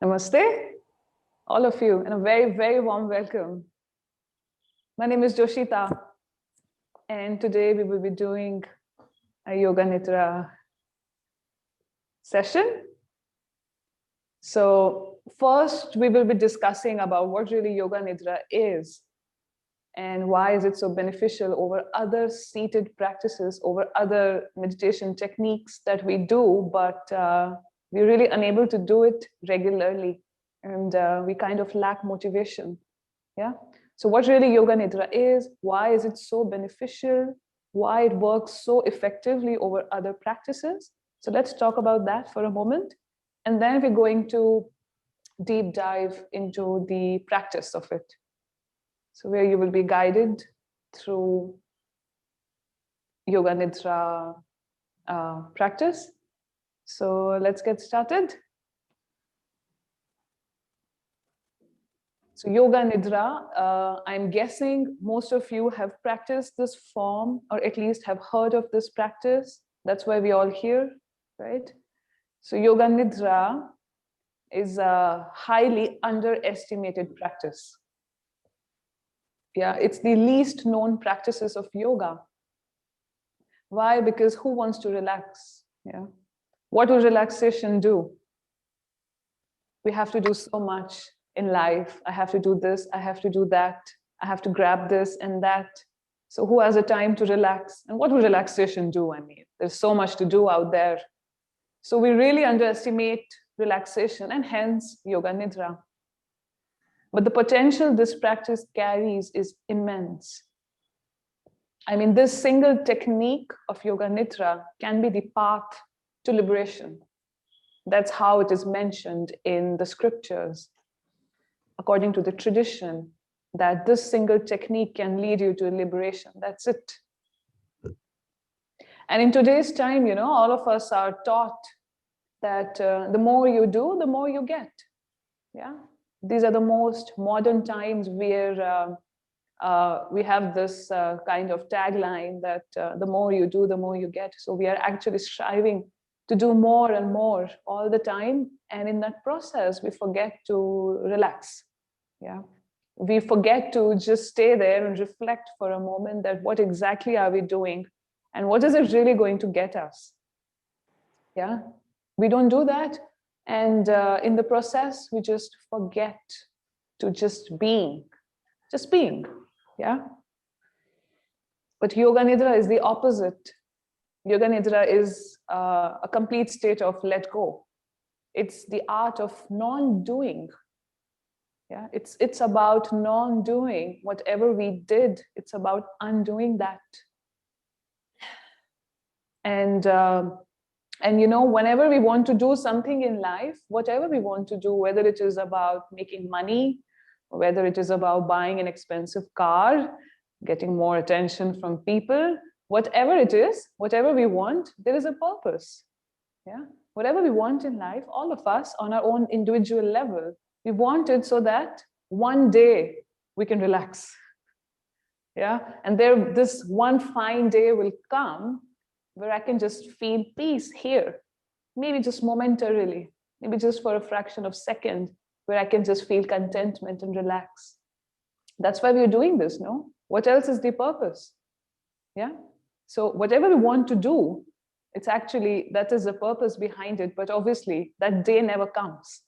Namaste, all of you, and a very, very warm welcome. My name is Joshita, and today we will be doing a Yoga Nidra session. So first, we will be discussing about what really Yoga Nidra is and why is it so beneficial over other seated practices, over other meditation techniques that we do, but we're really unable to do it regularly. And we kind of lack motivation. Yeah. So what really Yoga Nidra is, why is it so beneficial, why it works so effectively over other practices. So let's talk about that for a moment. And then we're going to deep dive into the practice of it. So where you will be guided through Yoga Nidra practice. So let's get started. So Yoga Nidra, I'm guessing most of you have practiced this form or at least have heard of this practice. That's why we're all here, right? So Yoga Nidra is a highly underestimated practice. Yeah, it's the least known practices of yoga. Why? Because who wants to relax? Yeah. What will relaxation do? We have to do so much in life. I have to do this, I have to do that, I have to grab this and that. So who has the time to relax? And what will relaxation do? I mean, there's so much to do out there. So we really underestimate relaxation and hence Yoga Nidra. But the potential this practice carries is immense. I mean, this single technique of Yoga Nidra can be the path to liberation. That's how it is mentioned in the scriptures, according to the tradition, that this single technique can lead you to liberation. That's it. And in today's time, you know, all of us are taught that the more you do, the more you get. Yeah, these are the most modern times where we have this kind of tagline that the more you do, the more you get. So we are actually striving to do more and more all the time. And in that process, we forget to relax. Yeah. We forget to just stay there and reflect for a moment that what exactly are we doing and what is it really going to get us? Yeah. We don't do that. And in the process, we just forget to just being. Yeah. But Yoga Nidra is the opposite. Yoga Nidra is a complete state of let go. It's the art of non-doing. Yeah, it's about non-doing. Whatever we did, it's about undoing that. And you know, whenever we want to do something in life, whatever we want to do, whether it is about making money, whether it is about buying an expensive car, getting more attention from people, whatever it is, whatever we want, there is a purpose. Yeah, whatever we want in life, all of us on our own individual level, we want it so that one day we can relax. Yeah, and this one fine day will come where I can just feel peace here, maybe just momentarily, maybe just for a fraction of a second, where I can just feel contentment and relax. That's why we're doing this, no? What else is the purpose? Yeah. So whatever we want to do, it's actually, that is the purpose behind it. But obviously that day never comes.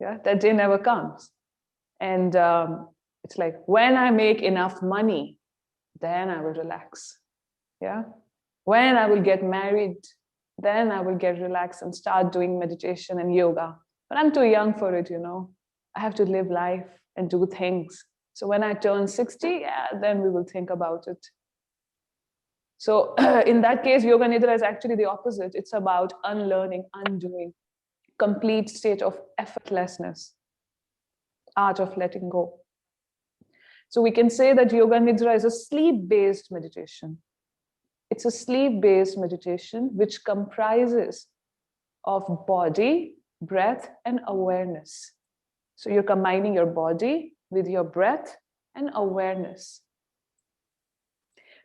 Yeah, that day never comes. And it's like, when I make enough money, then I will relax. Yeah. When I will get married, then I will get relaxed and start doing meditation and yoga. But I'm too young for it, you know. I have to live life and do things. So when I turn 60, yeah, then we will think about it. So in that case, Yoga Nidra is actually the opposite. It's about unlearning, undoing, complete state of effortlessness, art of letting go. So we can say that Yoga Nidra is a sleep-based meditation. It's a sleep-based meditation which comprises of body, breath, and awareness. So you're combining your body with your breath and awareness.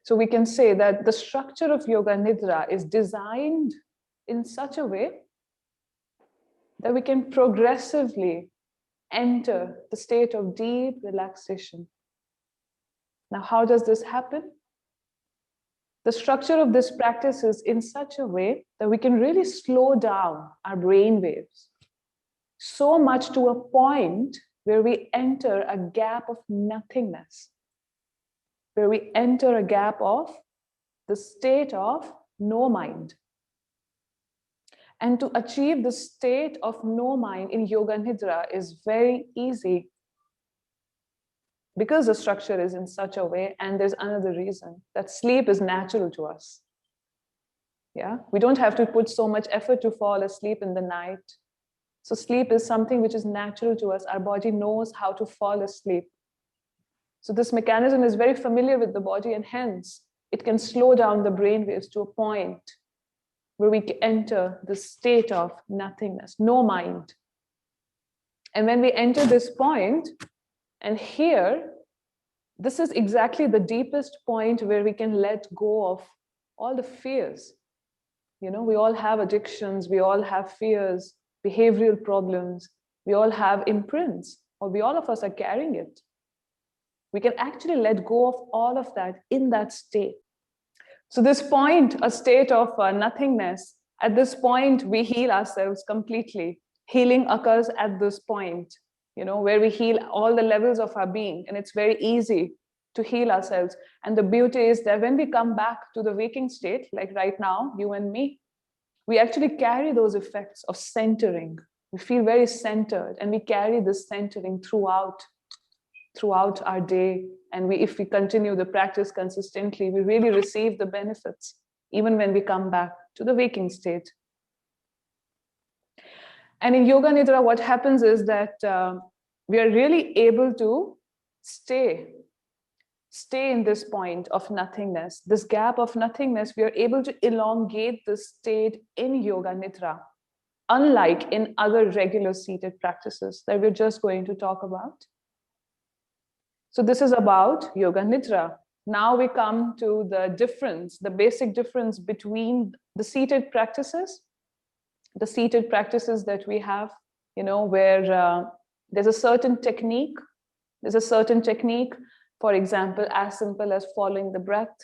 So we can say that the structure of Yoga Nidra is designed in such a way that we can progressively enter the state of deep relaxation. Now, how does this happen? The structure of this practice is in such a way that we can really slow down our brain waves so much to a point where we enter a gap of nothingness, where we enter a gap of the state of no mind. And to achieve the state of no mind in Yoga Nidra is very easy because the structure is in such a way. And there's another reason, that sleep is natural to us. Yeah, we don't have to put so much effort to fall asleep in the night. So sleep is something which is natural to us. Our body knows how to fall asleep. So this mechanism is very familiar with the body, and hence it can slow down the brain waves to a point where we enter the state of nothingness, no mind. And when we enter this point, and here, this is exactly the deepest point where we can let go of all the fears. You know, we all have addictions, we all have fears, behavioral problems, we all have imprints, or all of us are carrying it. We can actually let go of all of that in that state. So this point, a state of nothingness, at this point, we heal ourselves completely. Healing occurs at this point, you know, where we heal all the levels of our being. And it's very easy to heal ourselves. And the beauty is that when we come back to the waking state, like right now, you and me, we actually carry those effects of centering. We feel very centered, and we carry this centering throughout our day. And if we continue the practice consistently, we really receive the benefits, even when we come back to the waking state. And in Yoga Nidra, what happens is that we are really able to stay in this point of nothingness, this gap of nothingness. We are able to elongate the state in Yoga Nidra, unlike in other regular seated practices that we're just going to talk about. So this is about Yoga Nidra. Now we come to the difference, the basic difference between the seated practices that we have, you know, where there's a certain technique. For example, as simple as following the breath,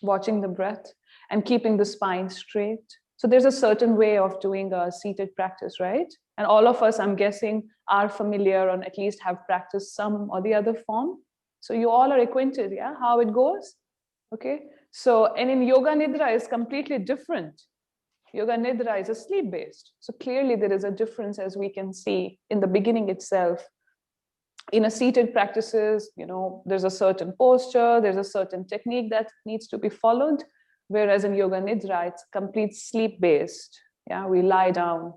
watching the breath, and keeping the spine straight. So there's a certain way of doing a seated practice, right? And all of us, I'm guessing, are familiar, or at least have practiced some or the other form. So you all are acquainted, yeah, how it goes? Okay. So, and in Yoga Nidra is completely different. Yoga Nidra is a sleep-based. So clearly there is a difference, as we can see in the beginning itself. In a seated practices, you know, there's a certain posture, there's a certain technique that needs to be followed. Whereas in Yoga Nidra, it's complete sleep-based. Yeah, we lie down.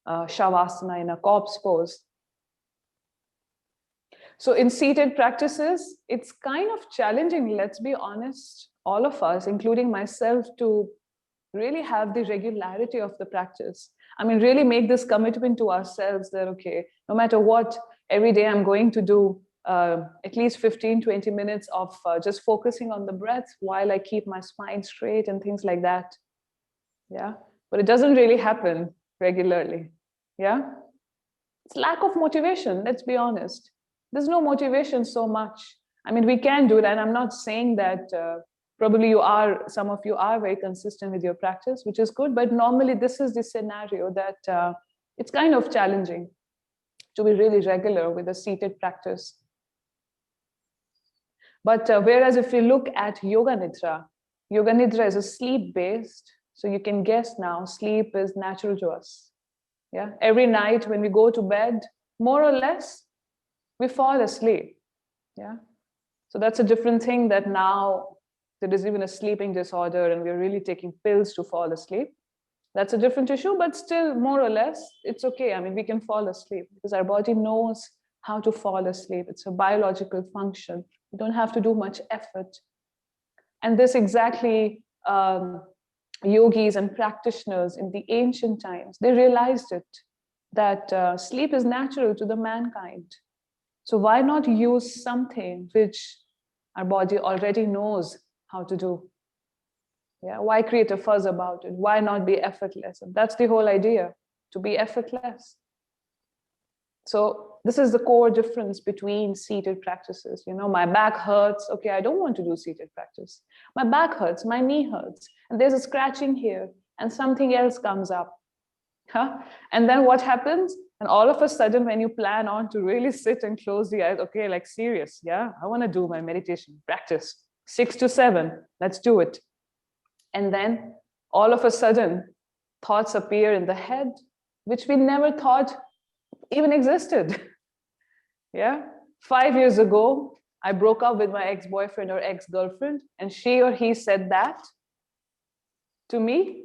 Shavasana in a corpse pose. So in seated practices, it's kind of challenging, let's be honest, all of us, including myself, to really have the regularity of the practice. I mean, really make this commitment to ourselves that, okay, no matter what, every day I'm going to do at least 15, 20 minutes of just focusing on the breath while I keep my spine straight and things like that. Yeah, but it doesn't really happen regularly. Yeah, it's lack of motivation, let's be honest. There's no motivation so much. I mean, we can do that, and I'm not saying that probably some of you are very consistent with your practice, which is good, but normally this is the scenario that it's kind of challenging to be really regular with a seated practice. But whereas if you look at Yoga Nidra is a sleep-based, so you can guess now, sleep is natural to us. Yeah, every night when we go to bed, more or less, we fall asleep. Yeah, so that's a different thing, that now there is even a sleeping disorder and we're really taking pills to fall asleep. That's a different issue, but still, more or less, it's okay. I mean, we can fall asleep because our body knows how to fall asleep. It's a biological function. You don't have to do much effort. And this exactly, yogis and practitioners in the ancient times, they realized it, that sleep is natural to the mankind. So why not use something which our body already knows how to do? Yeah, why create a fuss about it? Why not be effortless? And that's the whole idea, to be effortless. So this is the core difference between seated practices. You know, my back hurts. Okay, I don't want to do seated practice. My back hurts, my knee hurts, and there's a scratching here, and something else comes up. Huh? And then what happens? And all of a sudden, when you plan on to really sit and close the eyes, okay, like serious, yeah, I want to do my meditation practice 6 to 7. Let's do it. And then all of a sudden, thoughts appear in the head, which we never thought even existed. Yeah. 5 years ago, I broke up with my ex-boyfriend or ex-girlfriend, and she or he said that to me.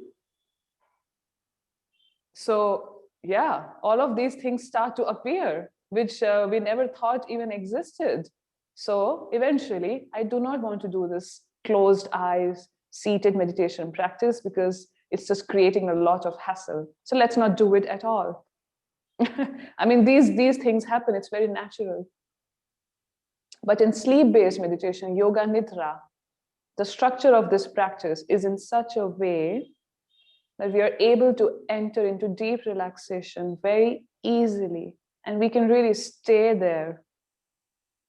So, yeah, all of these things start to appear, which we never thought even existed. So, eventually, I do not want to do this closed eyes, seated meditation practice because it's just creating a lot of hassle. So, let's not do it at all. I mean, these things happen, it's very natural. But in sleep-based meditation, Yoga Nidra, the structure of this practice is in such a way that we are able to enter into deep relaxation very easily, and we can really stay there.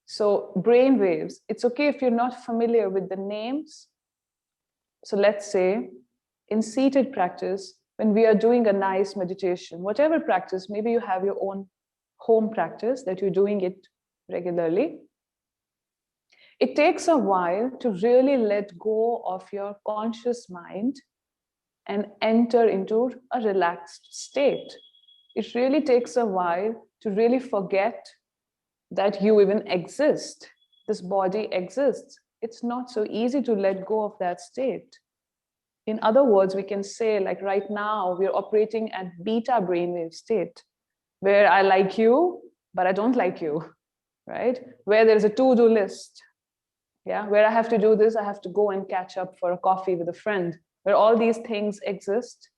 So brain waves, it's okay if you're not familiar with the names. So let's say in seated practice, when we are doing a nice meditation, whatever practice, maybe you have your own home practice that you're doing it regularly. It takes a while to really let go of your conscious mind and enter into a relaxed state. It really takes a while to really forget that you even exist. This body exists. It's not so easy to let go of that state. In other words, we can say, like right now, we're operating at beta brainwave state, where I like you, but I don't like you, right? Where there's a to-do list, yeah, where I have to do this, I have to go and catch up for a coffee with a friend, where all these things exist.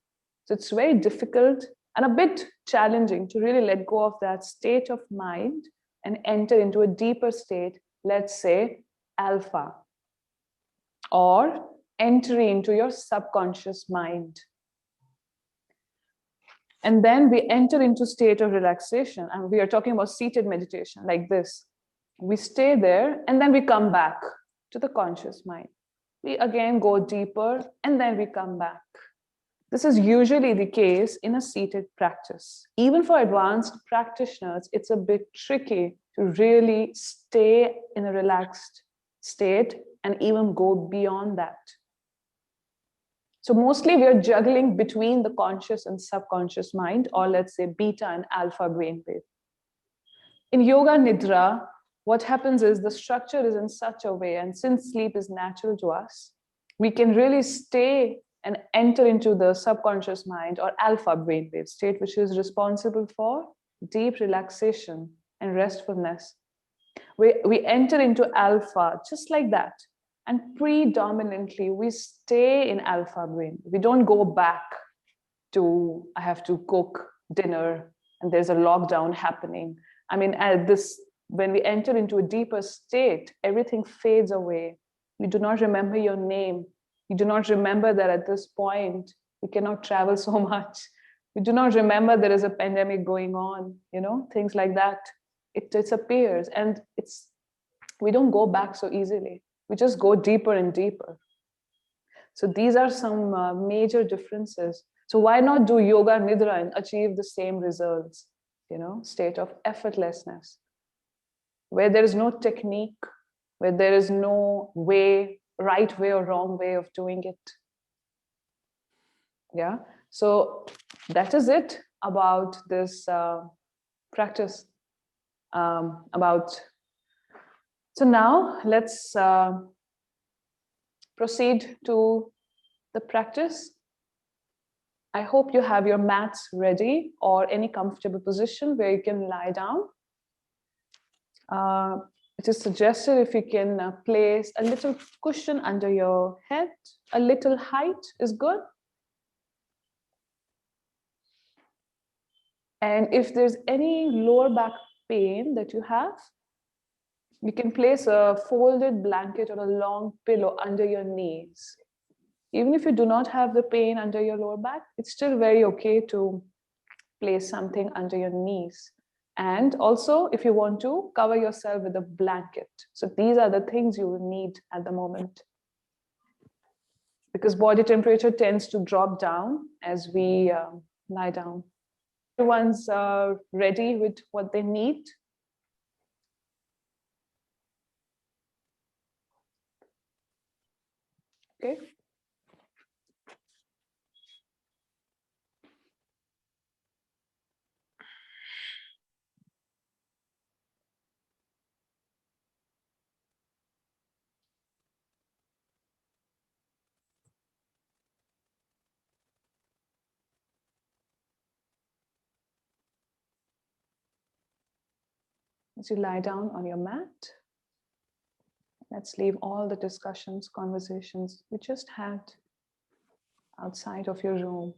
So it's very difficult and a bit challenging to really let go of that state of mind and enter into a deeper state, let's say alpha, or entry into your subconscious mind. And then we enter into state of relaxation, and we are talking about seated meditation like this. We stay there and then we come back to the conscious mind. We again go deeper and then we come back. This is usually the case in a seated practice. Even for advanced practitioners, it's a bit tricky to really stay in a relaxed state and even go beyond that. So mostly we are juggling between the conscious and subconscious mind, or let's say beta and alpha brainwave. In Yoga Nidra, what happens is the structure is in such a way, and since sleep is natural to us, we can really stay and enter into the subconscious mind or alpha brainwave state, which is responsible for deep relaxation and restfulness. We enter into alpha just like that. And predominantly, we stay in alpha brain. We don't go back to, I have to cook dinner and there's a lockdown happening. I mean, when we enter into a deeper state, everything fades away. You do not remember your name. You do not remember that at this point, we cannot travel so much. We do not remember there is a pandemic going on, things like that. It disappears, and we don't go back so easily. We just go deeper and deeper. So these are some major differences. So why not do Yoga Nidra and achieve the same results? State of effortlessness, where there is no technique, where there is no right way or wrong way of doing it. Yeah. So that is it about this practice. So now let's proceed to the practice. I hope you have your mats ready or any comfortable position where you can lie down. It is suggested if you can place a little cushion under your head, a little height is good. And if there's any lower back pain that you have, you can place a folded blanket or a long pillow under your knees. Even if you do not have the pain under your lower back, it's still very okay to place something under your knees. And also, if you want to, cover yourself with a blanket. So these are the things you will need at the moment, because body temperature tends to drop down as we lie down. Everyone's ready with what they need. Okay. As you lie down on your mat, let's leave all the discussions, conversations we just had outside of your room.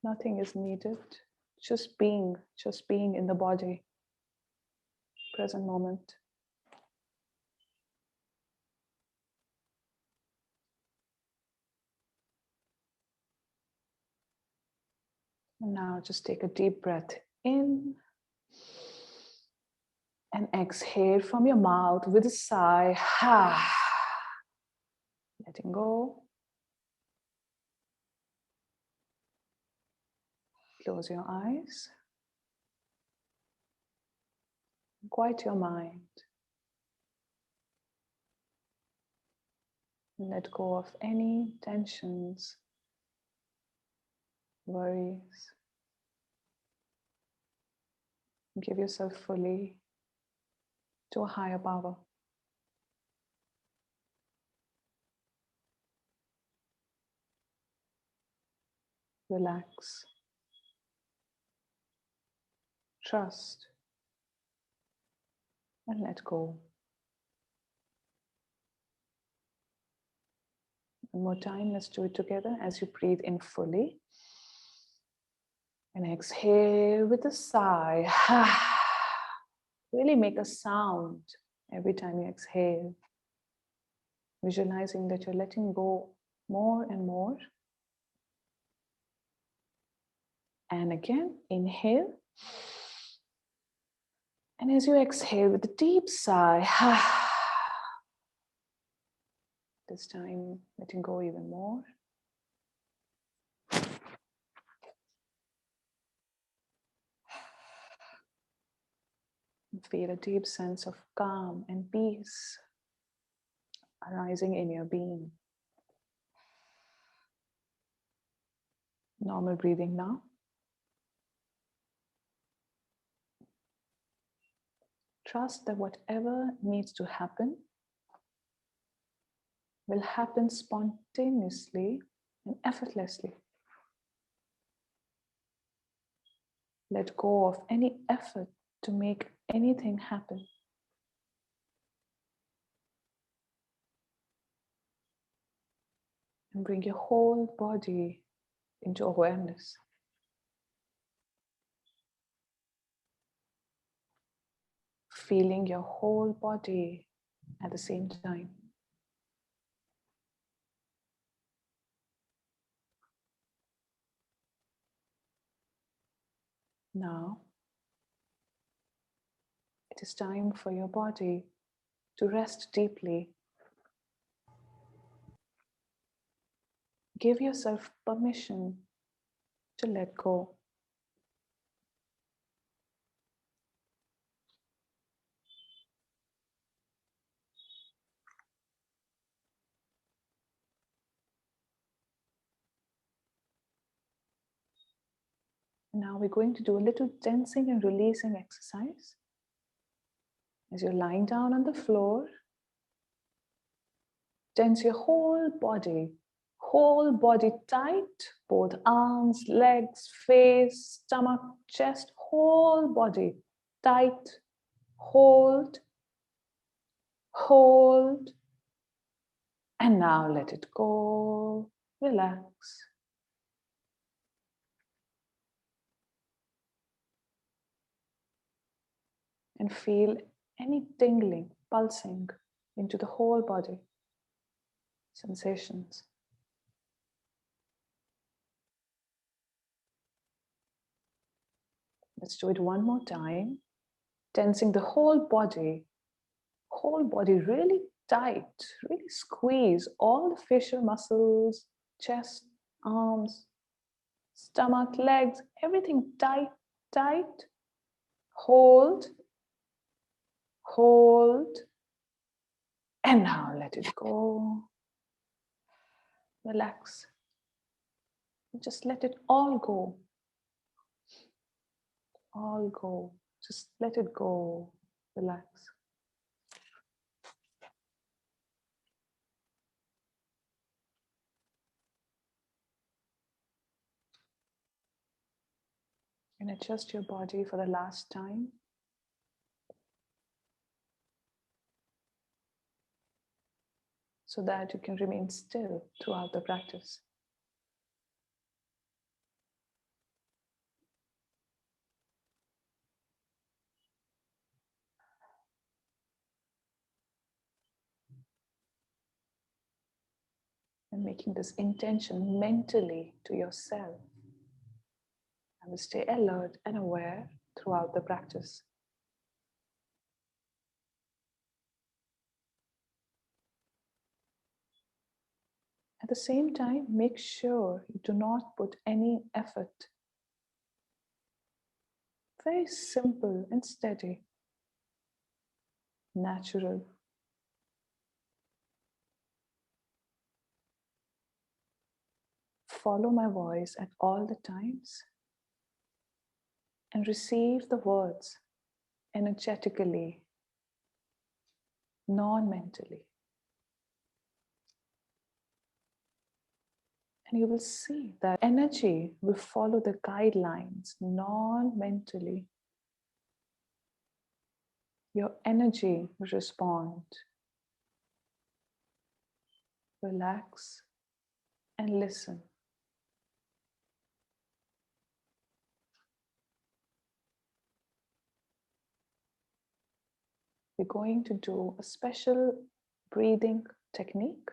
Nothing is needed, just being in the body, present moment. And now just take a deep breath in and exhale from your mouth with a sigh. Letting go. Close your eyes. Quiet your mind. Let go of any tensions, worries. Give yourself fully to a higher power. Relax. Trust. And let go. One more time, let's do it together as you breathe in fully. And exhale with a sigh. Really make a sound every time you exhale. Visualizing that you're letting go more and more. And again, inhale. And as you exhale with a deep sigh, this time letting go even more. Feel a deep sense of calm and peace arising in your being. Normal breathing now. Trust that whatever needs to happen will happen spontaneously and effortlessly. Let go of any effort to make anything happen. And bring your whole body into awareness. Feeling your whole body at the same time. Now, it is time for your body to rest deeply. Give yourself permission to let go. Now we're going to do a little tensing and releasing exercise. As you're lying down on the floor, tense your whole body tight, both arms, legs, face, stomach, chest, whole body tight. Hold, hold, and now let it go. Relax. and feel any tingling, pulsing into the whole body, sensations. Let's do it one more time, tensing the whole body really tight, really squeeze all the facial muscles, chest, arms, stomach, legs, everything tight, tight. Hold, hold, and now let it go. Relax. Just let it all go. All go. Just let it go. Relax. And adjust your body for the last time. So that you can remain still throughout the practice. And making this intention mentally to yourself. And stay alert and aware throughout the practice. At the same time, make sure you do not put any effort. Very simple and steady, natural. Follow my voice at all the times and receive the words energetically, non-mentally. And you will see that energy will follow the guidelines non-mentally. Your energy will respond. Relax and listen. We're going to do a special breathing technique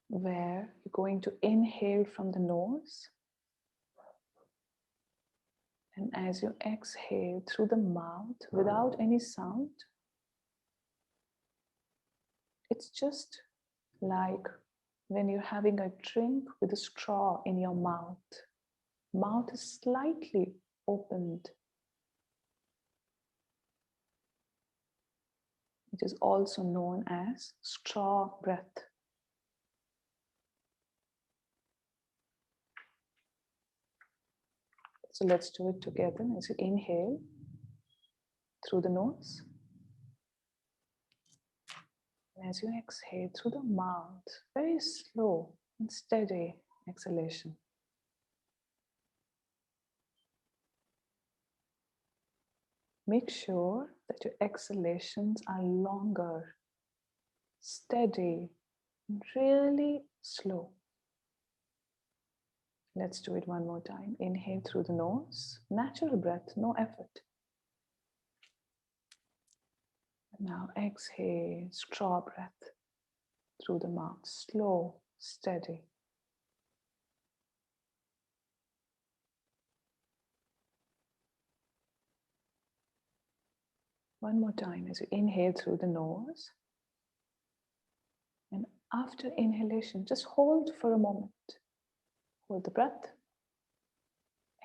where you're going to inhale from the nose, and as you exhale through the mouth without any sound, it's just like when you're having a drink with a straw in your mouth. Mouth is slightly opened. It is also known as straw breath. So let's do it together as you inhale through the nose. And as you exhale through the mouth, very slow and steady exhalation. Make sure that your exhalations are longer, steady, and really slow. Let's do it one more time. Inhale through the nose, natural breath, no effort. Now exhale, straw breath through the mouth, slow, steady. One more time as you inhale through the nose. And after inhalation, just hold for a moment. Hold the breath.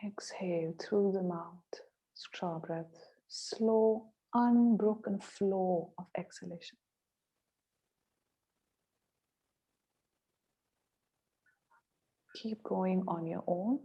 Exhale through the mouth, straw breath, slow, unbroken flow of exhalation. Keep going on your own.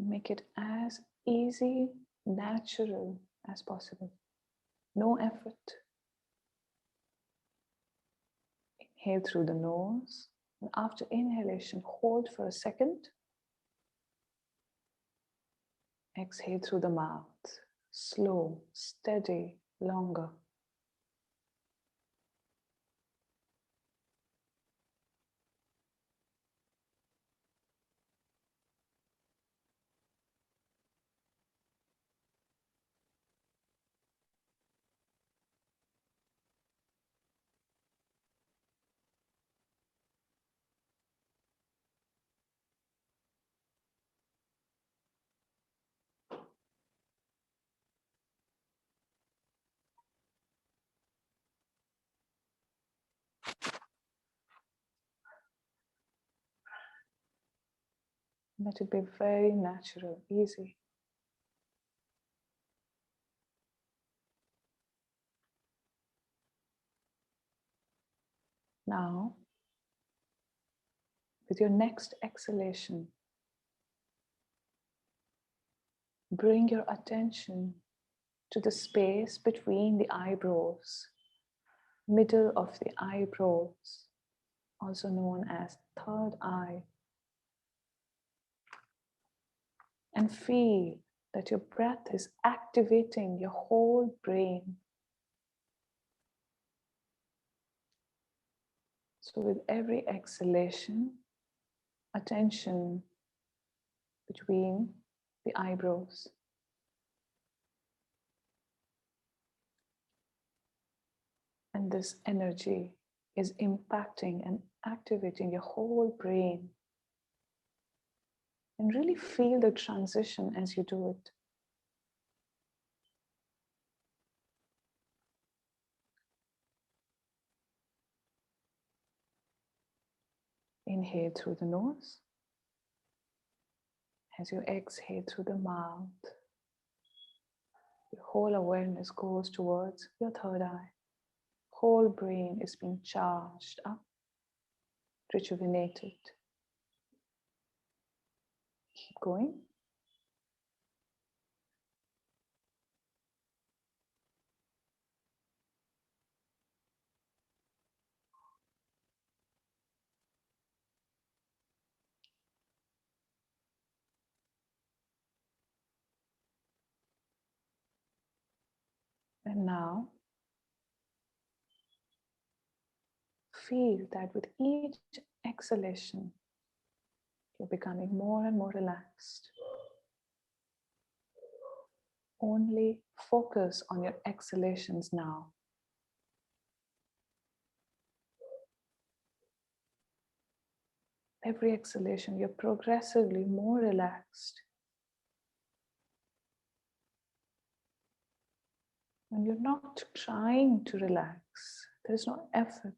Make it as easy natural as possible. No effort. Inhale through the nose. And after inhalation, hold for a second. Exhale through the mouth. Slow, steady, longer. Let it be very natural, easy. Now, with your next exhalation, bring your attention to the space between the eyebrows, middle of the eyebrows, also known as third eye. And feel that your breath is activating your whole brain. So with every exhalation, attention between the eyebrows. And this energy is impacting and activating your whole brain. And really feel the transition as you do it. Inhale through the nose. As you exhale through the mouth, your whole awareness goes towards your third eye. Whole brain is being charged up, rejuvenated. Keep going. And now, feel that with each exhalation, you're becoming more and more relaxed. Only focus on your exhalations now. Every exhalation, you're progressively more relaxed. And you're not trying to relax. There's no effort.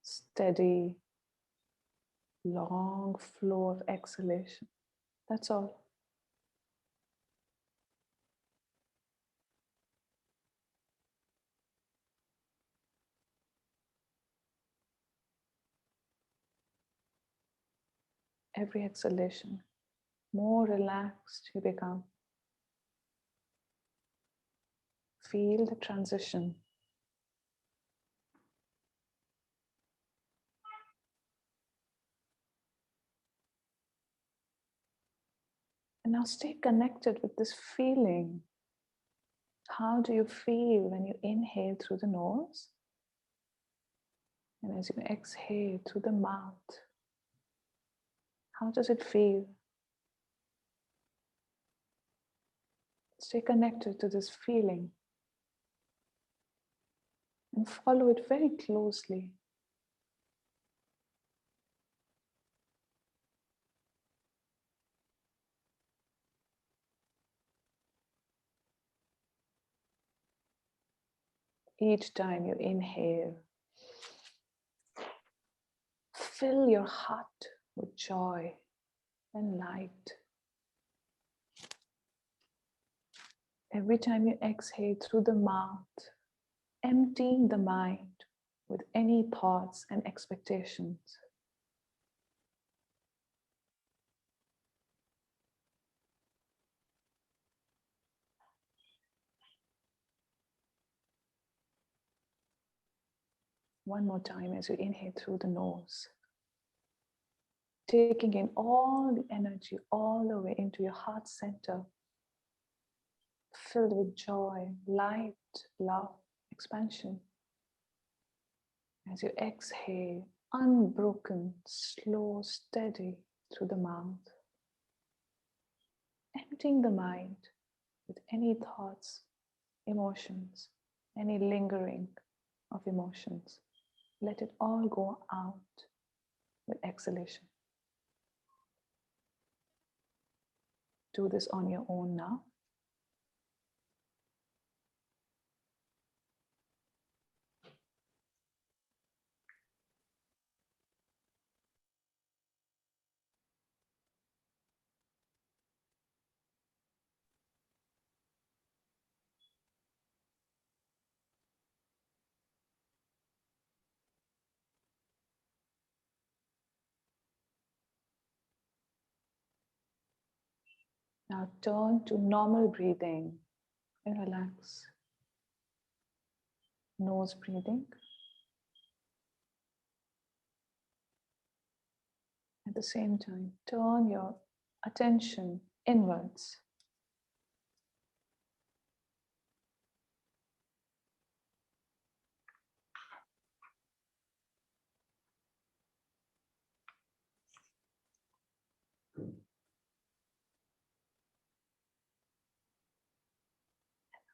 Steady, long flow of exhalation. That's all. Every exhalation, more relaxed you become. Feel the transition. And now stay connected with this feeling. How do you feel when you inhale through the nose? And as you exhale through the mouth, how does it feel? Stay connected to this feeling and follow it very closely. Each time you inhale, fill your heart with joy and light. Every time you exhale through the mouth, emptying the mind with any thoughts and expectations. One more time as you inhale through the nose, taking in all the energy all the way into your heart center, filled with joy, light, love, expansion. As you exhale, unbroken, slow, steady through the mouth, emptying the mind with any thoughts, emotions, any lingering of emotions. Let it all go out with exhalation. Do this on your own now. Now turn to normal breathing and relax. Nose breathing. At the same time, turn your attention inwards.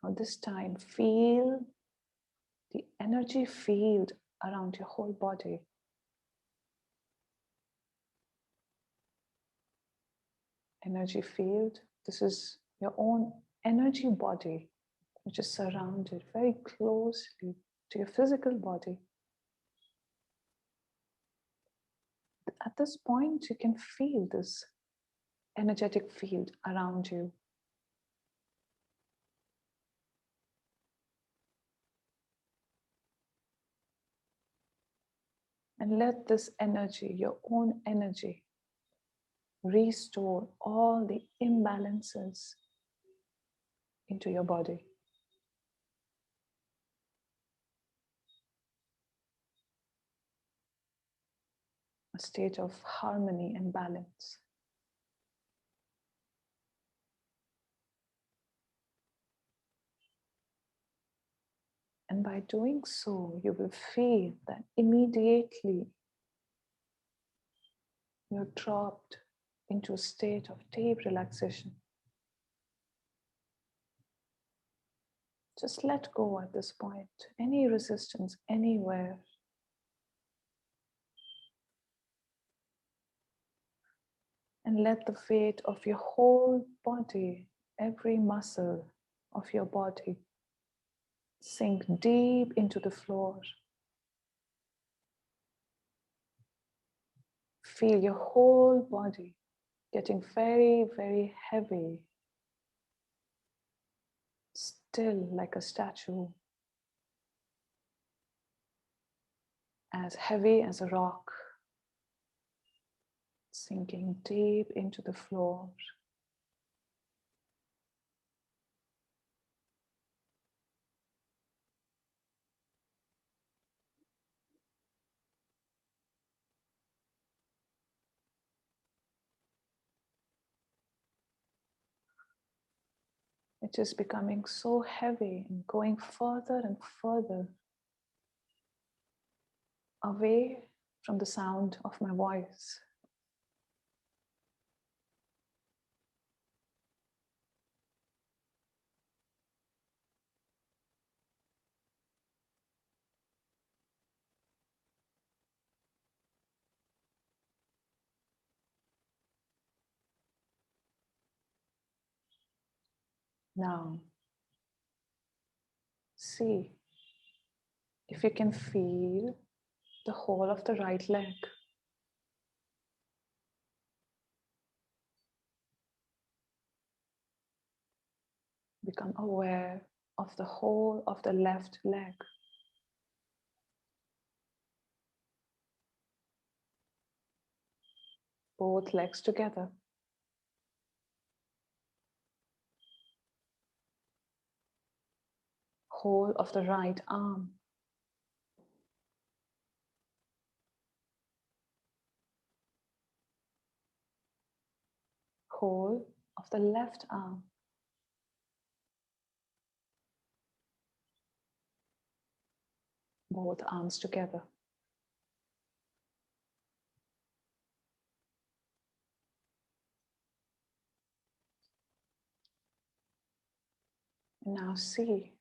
Now this time, feel the energy field around your whole body. Energy field, this is your own energy body, which is surrounded very closely to your physical body. At this point, you can feel this energetic field around you. And let this energy, your own energy, restore all the imbalances into your body. A state of harmony and balance. And by doing so, you will feel that immediately you're dropped into a state of deep relaxation. Just let go at this point. Any resistance anywhere. And let the weight of your whole body, every muscle of your body, sink deep into the floor. Feel your whole body getting very, very heavy, still like a statue, as heavy as a rock, sinking deep into the floor. It is becoming so heavy and going further and further away from the sound of my voice. Now, see if you can feel the whole of the right leg. Become aware of the whole of the left leg. Both legs together. Whole of the right arm. whole of the left arm. Both arms together. And now see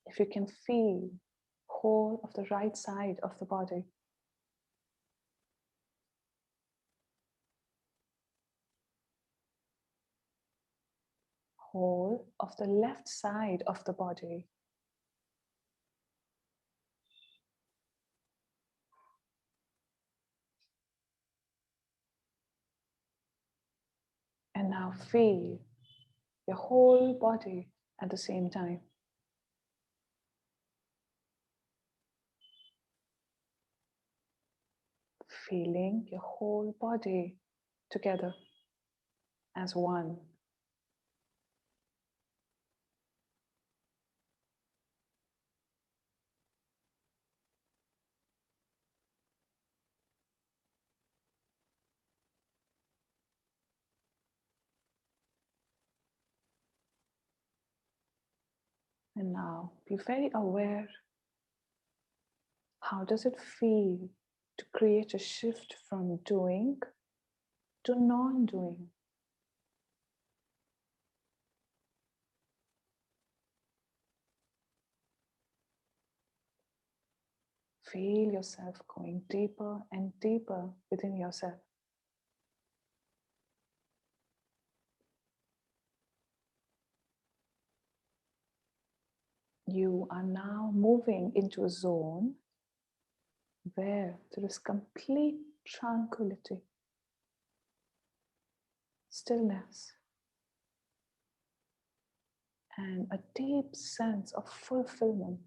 if you can feel whole of the right side of the body. Whole of the left side of the body. And now feel your whole body at the same time. Feeling your whole body together as one. And now be very aware. How does it feel to create a shift from doing to non-doing? Feel yourself going deeper and deeper within yourself. You are now moving into a zone where there is complete tranquility, stillness, and a deep sense of fulfillment.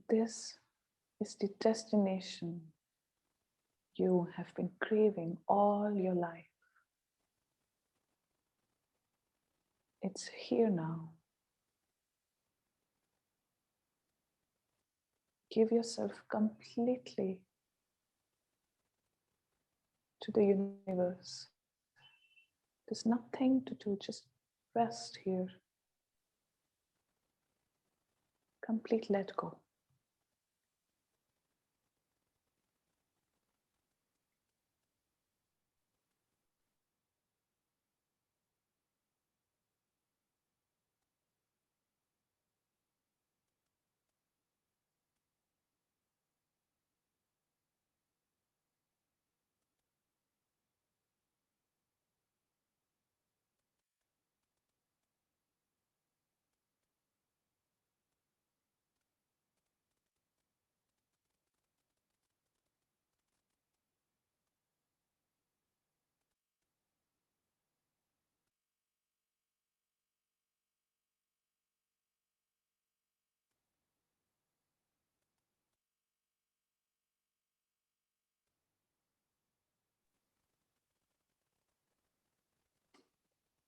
This is the destination you have been craving all your life. It's here now. Give yourself completely to the universe. There's nothing to do, just rest here. Complete let go.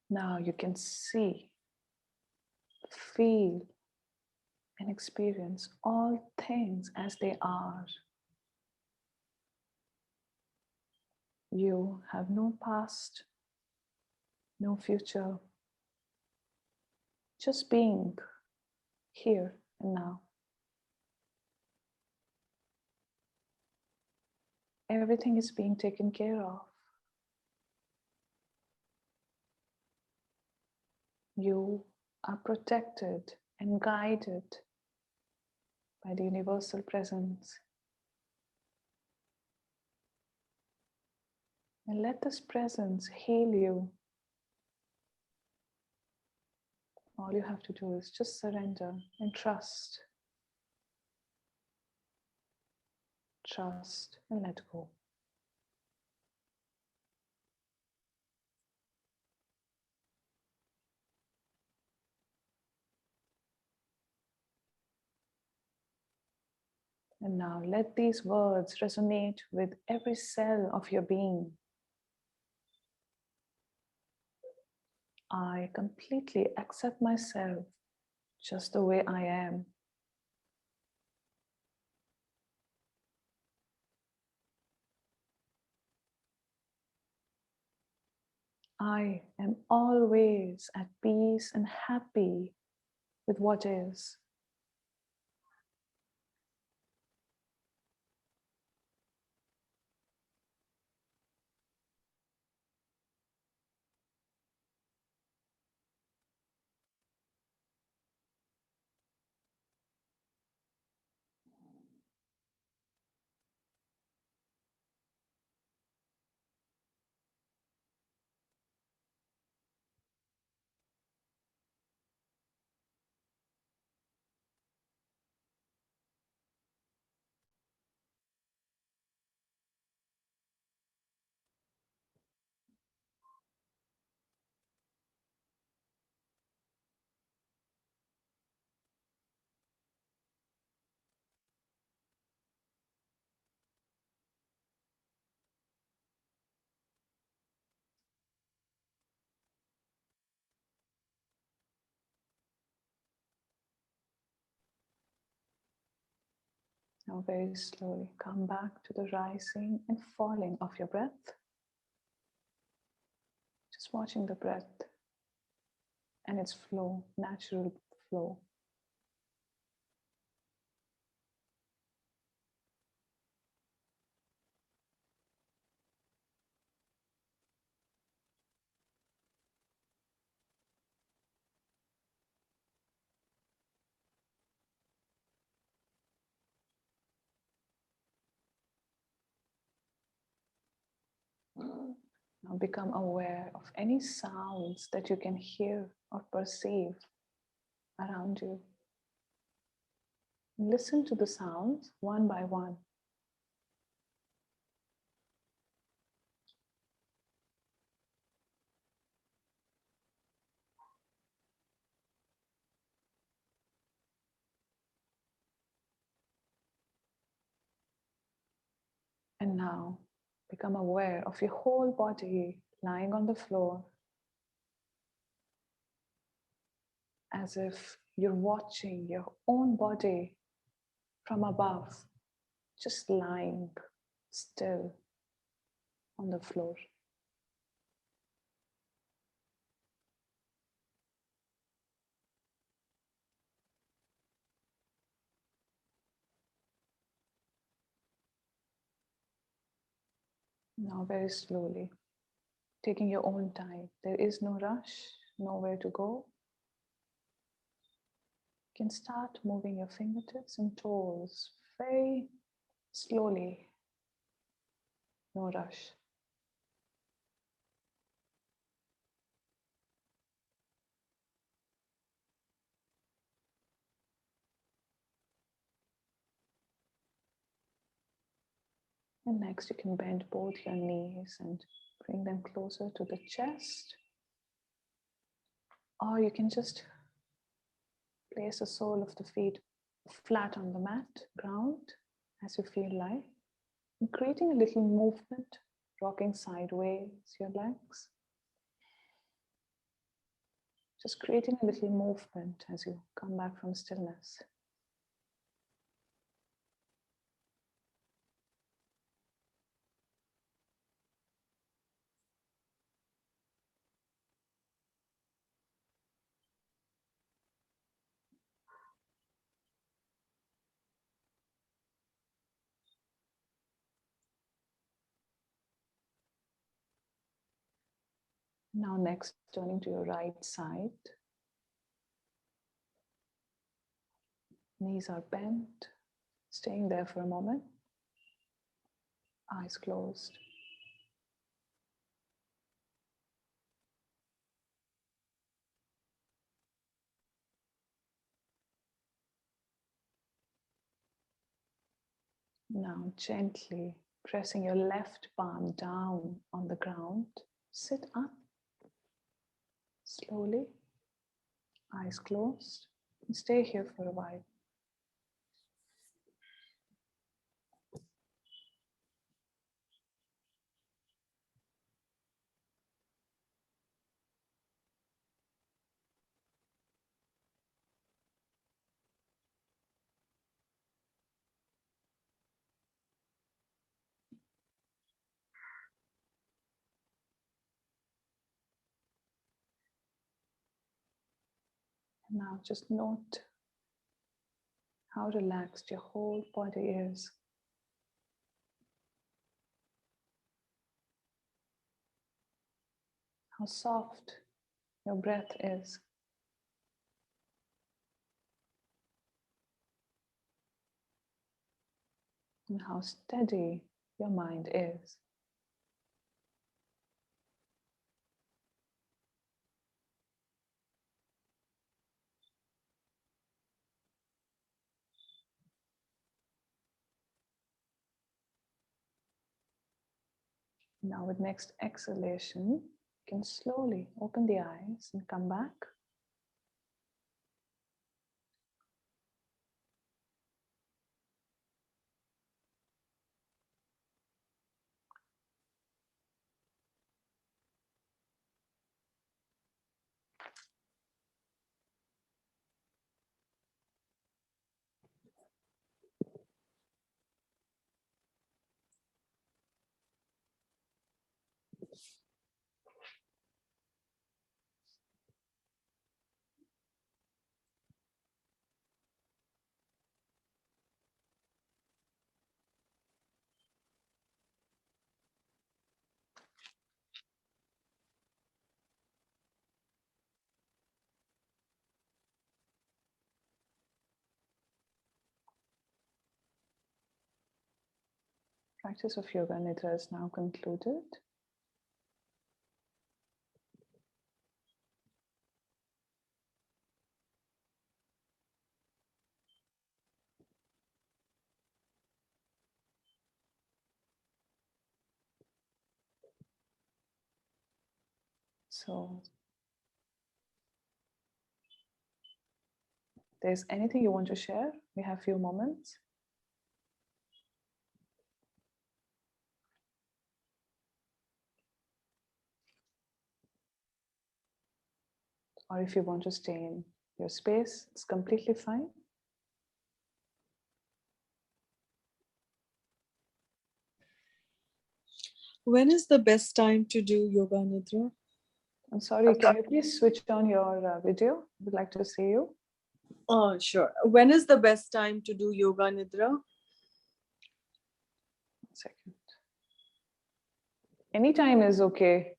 Now you can see, feel, and experience all things as they are. You have no past, no future, just being here and now. Everything is being taken care of. You are protected and guided by the universal presence. And let this presence heal you. All you have to do is just surrender and trust. Trust and let go. And now let these words resonate with every cell of your being. I completely accept myself just the way I am. I am always at peace and happy with what is. Now, very slowly come back to the rising and falling of your breath. Just watching the breath and its flow, natural flow. Now become aware of any sounds that you can hear or perceive around you. Listen to the sounds one by one. And now become aware of your whole body lying on the floor as if you're watching your own body from above, just lying still on the floor. Now, very slowly, taking your own time. There is no rush, nowhere to go. You can start moving your fingertips and toes very slowly, no rush. And next, you can bend both your knees and bring them closer to the chest. Or you can just place the sole of the feet flat on the mat, ground, as you feel like. And creating a little movement, rocking sideways your legs. Just creating a little movement as you come back from stillness. Now next, turning to your right side. Knees are bent, staying there for a moment. Eyes closed. Now gently pressing your left palm down on the ground. Sit up slowly, eyes closed, and stay here for a while. Now just note how relaxed your whole body is. How soft your breath is. And how steady your mind is. Now with next exhalation, you can slowly open the eyes and come back. Practice of Yoga Nidra is now concluded. So, if there's anything you want to share, we have a few moments. Or if you want to stay in your space, it's completely fine. When is the best time to do Yoga Nidra? I'm sorry, can you please switch on your video? We'd like to see you. Oh, sure. When is the best time to do Yoga Nidra? 1 second. Anytime is okay.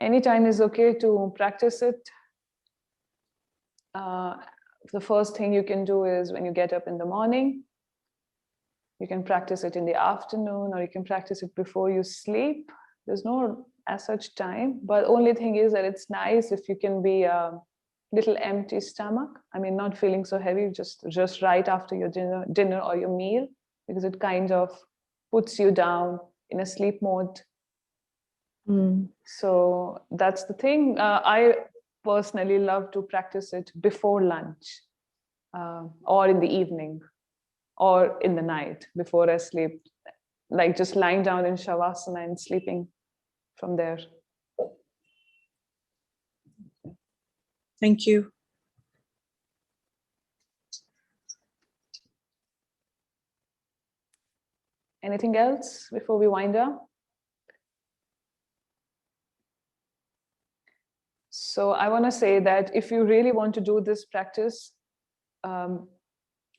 Anytime is okay to practice it. The first thing you can do is when you get up in the morning. You can practice it in the afternoon, or you can practice it before you sleep. There's no as such time, but only thing is that it's nice if you can be a little empty stomach. I mean, not feeling so heavy, just right after your dinner or your meal, because it kind of puts you down in a sleep mode. So that's the thing. I personally love to practice it before lunch, or in the evening, or in the night before I sleep, like just lying down in Shavasana and sleeping from there. Thank you. Anything else before we wind up? So I want to say that if you really want to do this practice,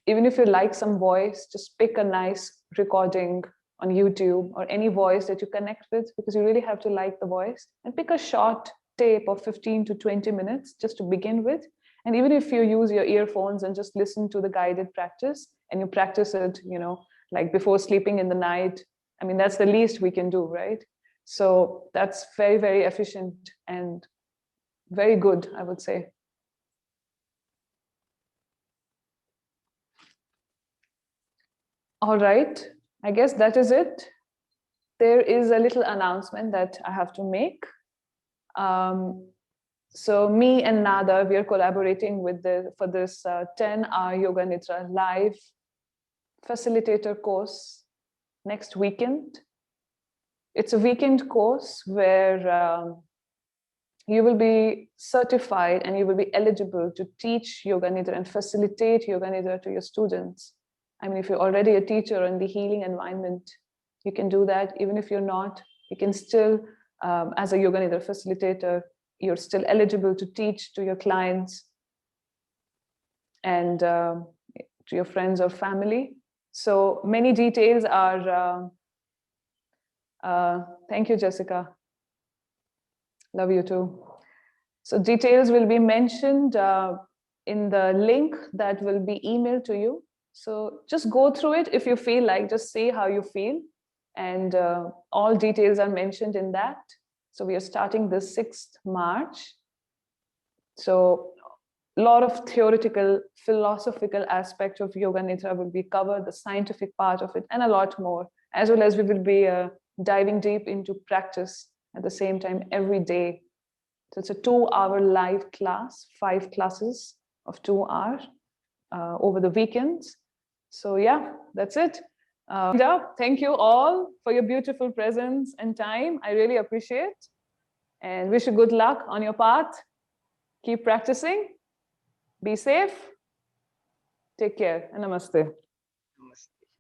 even if you like some voice, just pick a nice recording on YouTube or any voice that you connect with, because you really have to like the voice, and pick a short tape of 15 to 20 minutes just to begin with. And even if you use your earphones and just listen to the guided practice and you practice it, like before sleeping in the night, I mean, that's the least we can do, right? So that's very, very efficient and very good, I would say. All right, I guess that is it. There is a little announcement that I have to make. So me and Nada, we are collaborating for this 10-hour Yoga Nidra live facilitator course next weekend. It's a weekend course where you will be certified and you will be eligible to teach Yoga Nidra and facilitate Yoga Nidra to your students. I mean, if you're already a teacher in the healing environment, you can do that. Even if you're not, you can still, as a Yoga Nidra facilitator, you're still eligible to teach to your clients and to your friends or family. So many details are, thank you, Jessica. Love you too. So details will be mentioned in the link that will be emailed to you. So just go through it if you feel like, just say how you feel. And all details are mentioned in that. So we are starting this 6th March. So a lot of theoretical, philosophical aspect of Yoga Nidra will be covered, the scientific part of it, and a lot more, as well as we will be diving deep into practice at the same time every day. So it's a 2-hour live class, 5 classes of 2 hours over the weekends. So yeah, that's it. Thank you all for your beautiful presence and time. I really appreciate and wish you good luck on your path. Keep practicing. Be safe. Take care and namaste. Namaste.